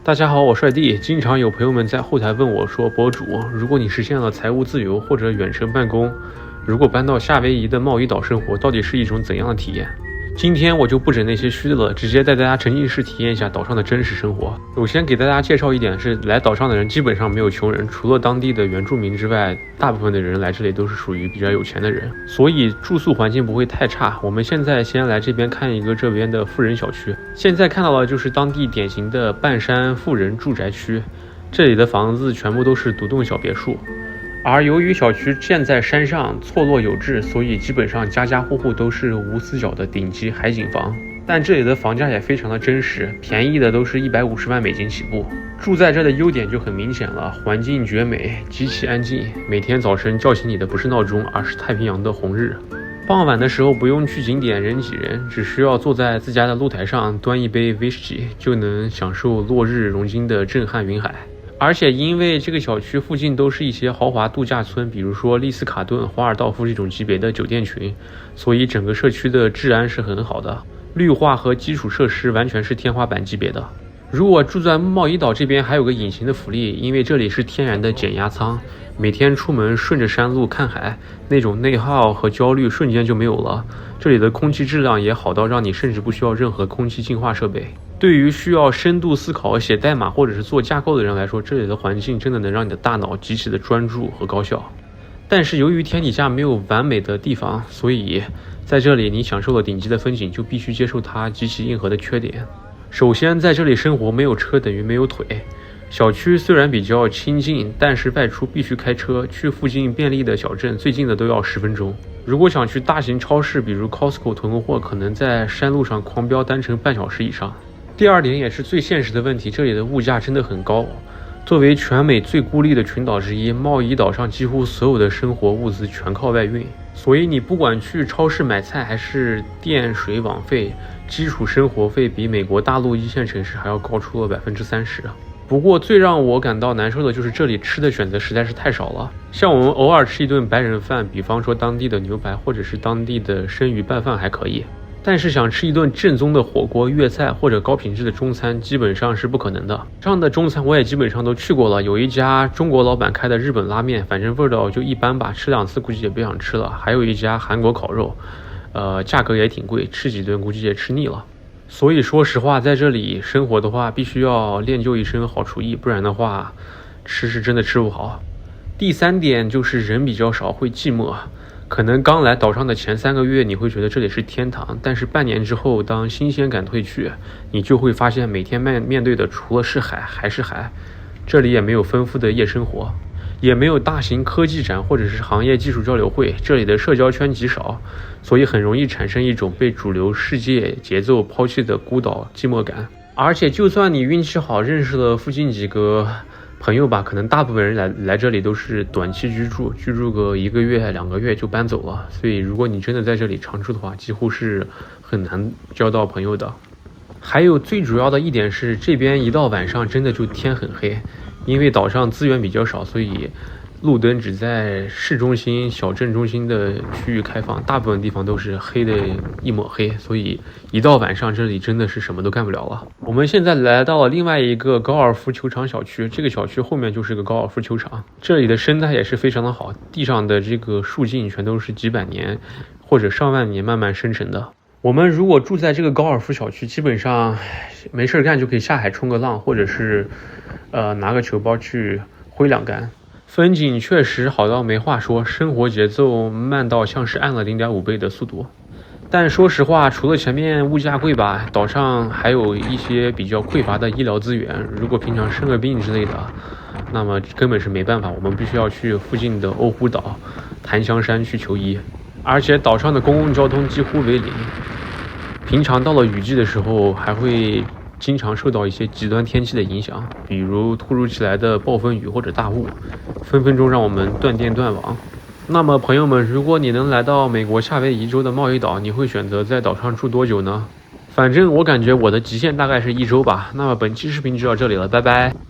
大家好，我帥弟。經常有朋友們在後台問我說，博主，如果你實現了財務自由或者遠程辦公，如果搬到夏威夷的貿易島生活，到底是一種怎樣的體驗？今天我就不整那些虛的了，直接帶大家沉浸式體驗一下島上的真實生活。首先給大家介紹一點是，來島上的人基本上沒有窮人，除了當地的原住民之外，大部分的人來這裡都是屬於比較有錢的人，所以住宿環境不会太差。我們現在先來這邊看一個這邊的富人小區，現在看到的就是當地典型的半山富人住宅區，這裡的房子全部都是獨棟小別墅。而由於小區建在山上，錯落有致，所以基本上家家戶戶都是無死角的頂級海景房。但這裡的房價也非常的真實，便宜的都是150萬美金起步。住在這的優點就很明顯了，環境絕美，極其安靜。每天早晨叫醒你的不是鬧鐘，而是太平洋的紅日。傍晚的時候不用去景點人擠人，只需要坐在自家的露台上端一杯威士忌，就能享受落日融金的震撼云海。而且因為這個小區附近都是一些豪華度假村，比如說丽思卡頓、华爾道夫這種級別的酒店群，所以整個社區的治安是很好的，綠化和基礎設施完全是天花板級別的。如果住在貿易島這邊，還有個隱形的福利，因為這裡是天然的減壓艙，每天出門順着山路看海，那種內耗和焦慮瞬間就沒有了。這裡的空氣質量也好到讓你甚至不需要任何空氣净化設備。對於需要深度思考、寫代碼或者是做架構的人來說，這裡的環境真的能讓你的大腦極其的專注和高效。但是由於天底下沒有完美的地方，所以在這裡你享受了頂級的風景，就必須接受它極其硬核的缺點。首先，在這裡生活沒有車等於沒有腿。小區雖然比較親近，但是外出必須開車，去附近便利的小鎮最近的都要10分鐘。如果想去大型超市，比如 Costco 囤個貨，可能在山路上狂飆單程半小時以上。第二點也是最現實的問題，這裡的物價真的很高。作為全美最孤立的群島之一，貿易島上幾乎所有的生活物資全靠外運，所以你不管去超市買菜還是電水網費，基礎生活費比美國大陸一線城市還要高出了30%。不過最讓我感到難受的就是這裡吃的選擇實在是太少了，像我們偶爾吃一頓白人飯，比方說當地的牛排或者是当地的生魚拌飯還可以，但是想吃一頓正宗的火鍋、粵菜或者高品質的中餐基本上是不可能的。這樣的中餐我也基本上都去過了，有一家中國老板開的日本拉面，反正味道就一般吧，吃2次估計也不想吃了。還有一家韓國烤肉，價格也挺貴，吃幾頓估計也吃膩了。所以說實話，在這裡生活的話，必須要練就一身好廚藝，不然的話吃是真的吃不好。第3點就是人比較少，會寂寞。可能剛來島上的前3個月你會覺得這裡是天堂，但是半年之後，當新鮮感褪去，你就會發現每天面對的除了是海還是海。這裡也沒有豐富的夜生活，也沒有大型科技展或者是行業技術交流會，這裡的社交圈極少，所以很容易產生一種被主流世界節奏拋棄的孤島寂寞感。而且就算你運氣好認識了附近幾個朋友吧，可能大部分人來這裡都是短期居住個1個月2個月就搬走了，所以如果你真的在這裡常住的話，幾乎是很難交到朋友的。還有最主要的一點是，這邊一到晚上真的就天很黑，因為島上資源比較少，所以路燈只在市中心、小鎮中心的區域開放，大部分地方都是黑的一抹黑，所以一到晚上這裡真的是什麼都幹不了了。我們現在來到了另外一個高爾夫球場小區，這個小區後面就是個高爾夫球場，這裡的生態也是非常的好，地上的這個樹徑全都是幾百年或者上万年慢慢生成的。我們如果住在這個高爾夫小區，基本上沒事幹就可以下海衝個浪，或者是拿個球包去揮2桿。風景確實好到沒話說，生活節奏慢到像是按了0.5倍的速度。但說實話，除了前面物價貴吧，島上還有一些比較匱乏的醫療資源。如果平常生個病之類的，那麼根本是沒辦法，我們必須要去附近的歐胡島、檀香山去求醫。而且島上的公共交通幾乎為零，平常到了雨季的時候還會經常受到一些極端天氣的影響，比如突如其来的暴風雨或者大霧，分分鐘讓我們斷電斷網。那麼朋友們，如果你能來到美國夏威夷州的貿易島，你會選擇在島上住多久呢？反正我感覺我的極限大概是1周吧。那麼本期視頻就到這裡了，拜拜。